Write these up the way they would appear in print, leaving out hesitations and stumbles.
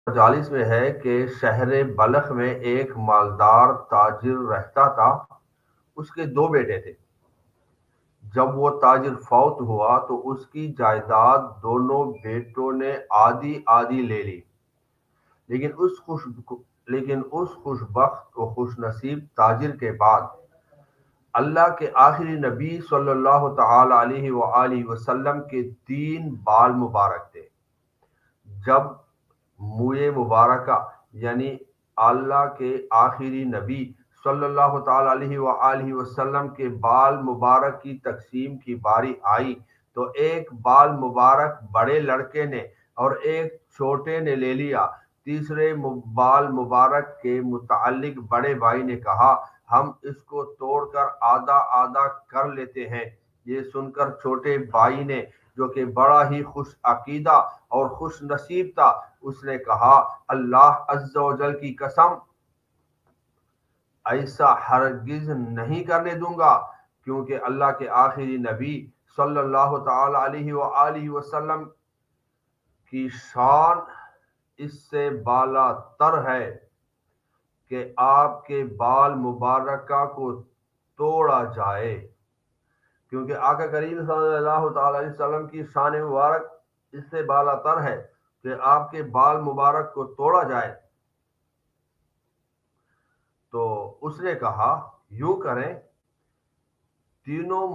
مجالس میں ہے کہ شہر بلخ میں ایک مالدار تاجر رہتا تھا۔ اس کے دو بیٹے تھے۔ جب وہ تاجر فوت ہوا تو اس کی جائیداد دونوں بیٹوں نے آدھی آدھی لے لی، لیکن اس خوش بخت و خوش نصیب تاجر کے بعد اللہ کے آخری نبی صلی اللہ تعالی علیہ وآلہ وسلم کے 3 بال مبارک تھے۔ جب منہ مبارکہ یعنی اللہ کے آخری نبی صلی اللہ تعالی علیہ وآلہ وسلم کے بال مبارک کی تقسیم کی باری آئی تو ایک بال مبارک بڑے لڑکے نے اور ایک چھوٹے نے لے لیا۔ تیسرے بال مبارک کے متعلق بڑے بھائی نے کہا، ہم اس کو توڑ کر آدھا آدھا کر لیتے ہیں۔ یہ سن کر چھوٹے بھائی نے، جو کہ بڑا ہی خوش عقیدہ اور خوش نصیب تھا، اس نے کہا، اللہ عز و جل کی قسم، ایسا ہرگز نہیں کرنے دوں گا، کیونکہ اللہ کے آخری نبی صلی اللہ تعالی علیہ وآلہ وسلم کی شان اس سے بالا تر ہے کہ آپ کے بال مبارکہ کو توڑا جائے، کیونکہ آقا کریم صلی اللہ تعالی علیہ وسلم کی شان مبارک اس سے بالا تر ہے کہ آپ کے بال مبارک کو توڑا جائے۔ تو اس نے کہا، یوں کریں، تینوں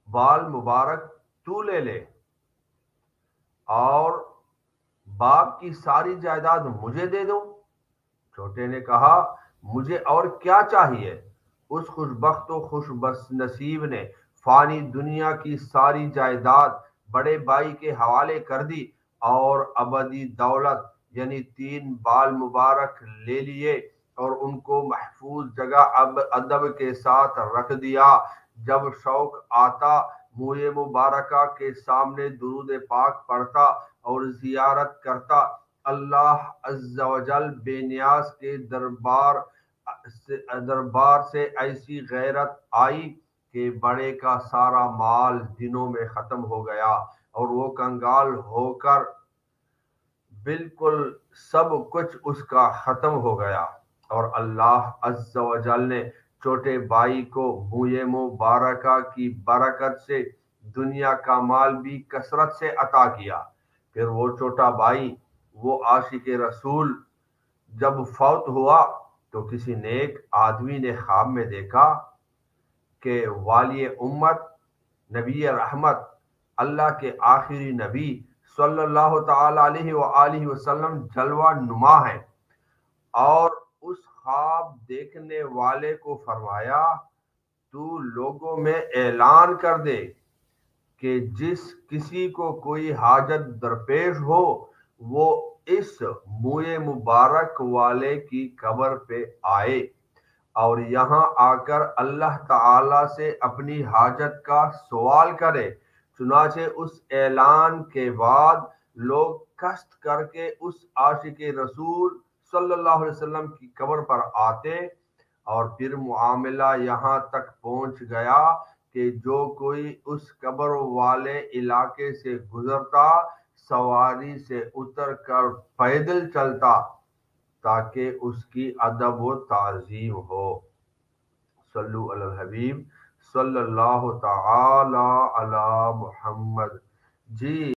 بال مبارک تو لے لے اور باپ کی ساری جائیداد مجھے دے دو۔ چھوٹے نے کہا، مجھے اور کیا چاہیے؟ اس خوش بخت و خوش نصیب نے فانی دنیا کی ساری جائیداد بڑے بھائی کے حوالے کر دی اور ابدی دولت یعنی 3 بال مبارک لے لیے اور ان کو محفوظ جگہ ادب کے ساتھ رکھ دیا۔ جب شوق آتا منہ مبارکہ کے سامنے درود پاک پڑھتا اور زیارت کرتا، اللہ عز و جل بے نیاز کے دربار سے ایسی غیرت آئی کہ بڑے کا سارا مال دنوں میں ختم ہو گیا اور وہ کنگال ہو کر بالکل سب کچھ اس کا ختم ہو گیا، اور اللہ عز و جل نے چھوٹے بھائی کو منہ مبارکہ کی برکت سے دنیا کا مال بھی کثرت سے عطا کیا۔ پھر وہ چھوٹا بھائی، وہ عاشق رسول، جب فوت ہوا تو کسی نیک آدمی نے خواب میں دیکھا کہ والی امت، نبی رحمت، اللہ کے آخری نبی صلی اللہ تعالی علیہ وآلہ وسلم جلوہ نما ہیں، اور اس خواب دیکھنے والے کو فرمایا، تو لوگوں میں اعلان کر دے کہ جس کسی کو کوئی حاجت درپیش ہو وہ اس منہ مبارک والے کی قبر پہ آئے اور یہاں آ کر اللہ تعالی سے اپنی حاجت کا سوال کرے۔ چنانچہ اس اعلان کے بعد لوگ قصد کر کے اس عاشق رسول صلی اللہ علیہ وسلم کی قبر پر آتے، اور پھر معاملہ یہاں تک پہنچ گیا کہ جو کوئی اس قبر والے علاقے سے گزرتا سواری سے اتر کر پیدل چلتا تاکہ اس کی ادب و تعظیم ہو۔ صلو علی الحبیب صلی اللہ تعالی علی محمد۔ جی